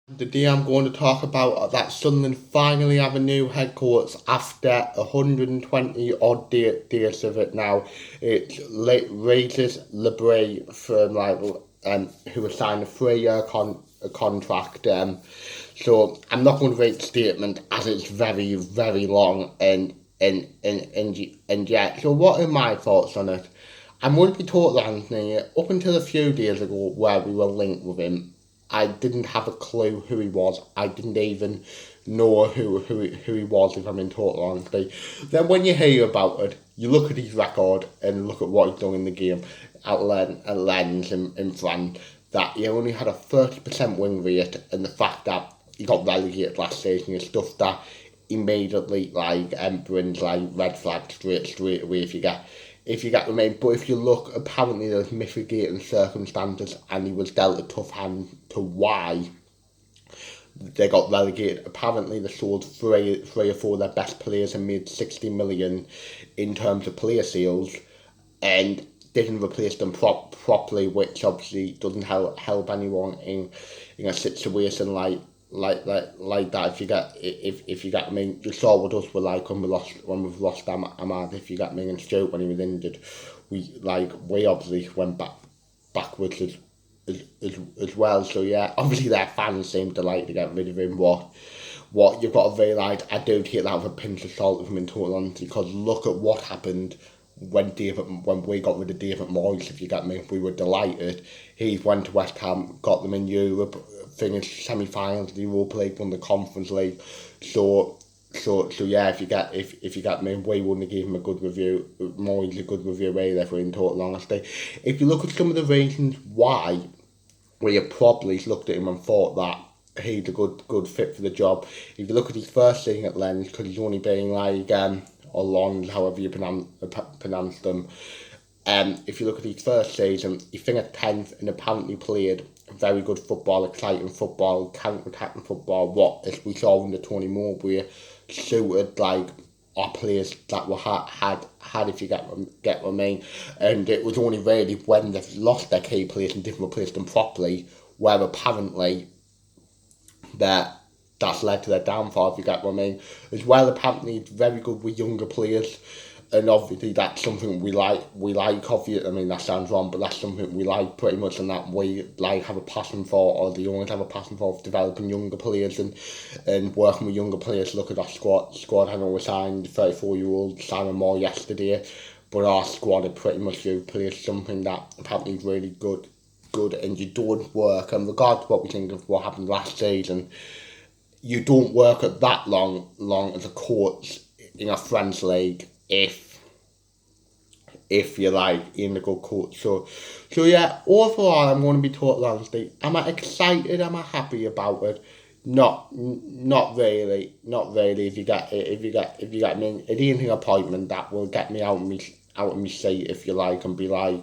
The day I'm going to talk about that Sunderland finally have a new head coach after 120 odd days of it now. It's Regis Le Bris from who was signed a 3 year contract. So I'm not going to read the statement as it's very long and yet. So what are my thoughts on it? I'm going to be totally honest, up until a few days ago where we were linked with him, I didn't have a clue who he was. I didn't even know who he was, if I'm in total honesty. Then when you hear about it, you look at his record and look at what he's done in the game at Lens in France, that he only had a 30% win rate, and the fact that he got relegated last season is stuff that immediately brings red flags straight away if you get what I mean. But if you look, apparently there's mitigating circumstances and he was dealt a tough hand to why they got relegated. Apparently they sold three or four of their best players and made 60 million in terms of player sales and didn't replace them properly, which obviously doesn't help anyone in a situation like that. If you get me, you saw what us were like when we've lost Ahmad. If you get me, and Stuart when he was injured, we obviously went backwards as well. So yeah, obviously their fans seem to like to get rid of him. What you've got to realise, I do take that with a pinch of salt if I'm in total honesty, because look at what happened when we got rid of David Moyes. If you get me, we were delighted. He went to West Ham, got them in Europe, finished semi-finals of the Europa League, won the Conference League. So yeah, if you get me, we wouldn't have given him a good review. Moyes a good review either, if we're in total honesty. If you look at some of the reasons why we have probably looked at him and thought that he's a good fit for the job. If you look at his first season at Lens, because he's only been or Lons, however you pronounce them. If you look at his first season, he finished 10th and apparently played very good football, exciting football, counter-attacking football, what, as we saw under Tony Mowbray, suited our players that were had if you get what I mean. And it was only really when they've lost their key players and didn't replace them properly, where apparently that's led to their downfall, if you get what I mean. As well, apparently it's very good with younger players, and obviously that's something we like. Obviously, I mean that sounds wrong, but that's something we like pretty much, and that we have a passion for, or the owners have a passion for developing younger players and working with younger players. Look at our squad. I know we signed 34-year-old Simon Moore yesterday, but our squad had pretty much youth players, something that apparently is really good, and you don't work. And regardless of what we think of what happened last season, you don't work at that long as a coach in a French league if you're in the good coach. So yeah, overall I'm going to be totally honest. Am I excited? Am I happy about it? Not really. If you get me an evening appointment that will get me out of my seat, if you like, and be like,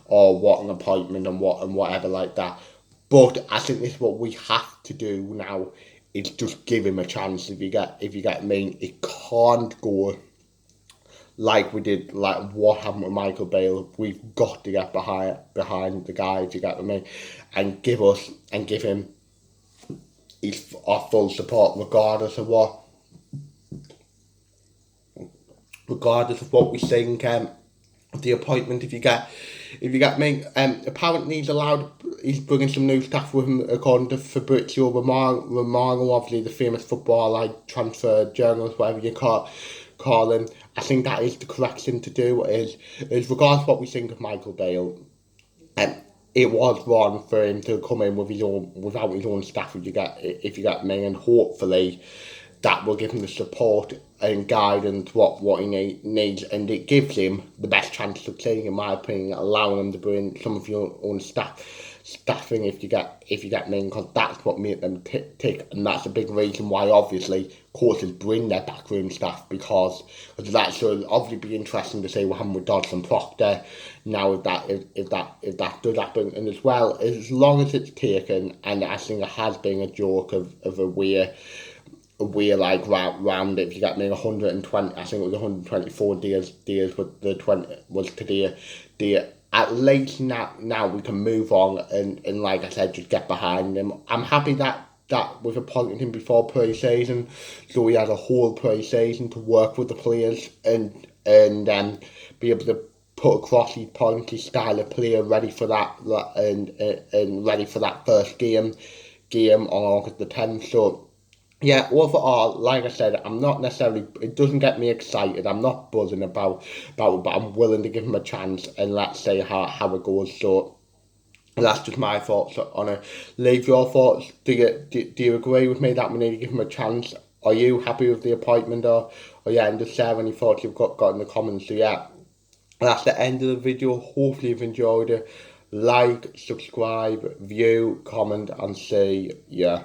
oh, what an appointment and whatever like that. But I think this is what we have to do now, is just give him a chance. If you get me, it can't go like we did, like what happened with Michael Bale. We've got to get behind the guy, if you get me, and give him our full support, regardless of what we think. The appointment, if you get me, apparently he's bringing some new staff with him, according to Fabrizio Romano, obviously the famous football transfer journalist, whatever you call him. I think that is the correct thing to do, is regardless of what we think of Michael Bale, it was wrong for him to come in without his own staff, if you get me, and hopefully that will give him the support and guidance what he needs, and it gives him the best chance to succeed, in my opinion, allowing him to bring some of your own staffing, if you get me, because that's what made them tick, and that's a big reason why obviously coaches bring their backroom staff, because that should obviously be interesting to see what happened with Dodson Proctor now, if that does happen. And as well, as long as it's taken, and I think it has been a joke of a we're round it, if you get me, 120, I think it was 124 days with the 20 was today. At least now we can move on and like I said, just get behind them. I'm happy that that was appointed him before pre-season, so he had a whole pre-season to work with the players and be able to put across his point, his style of play, ready for that and ready for that first game on August the 10th. So yeah, overall, like I said, I'm not necessarily. It doesn't get me excited. I'm not buzzing about it, but I'm willing to give him a chance and let's see how it goes. So that's just my thoughts on it. Leave your thoughts. Do you agree with me that we need to give him a chance? Are you happy with the appointment or yeah, and just share any thoughts you've got in the comments. So yeah, that's the end of the video. Hopefully you've enjoyed it. Like, subscribe, view, comment, and see ya.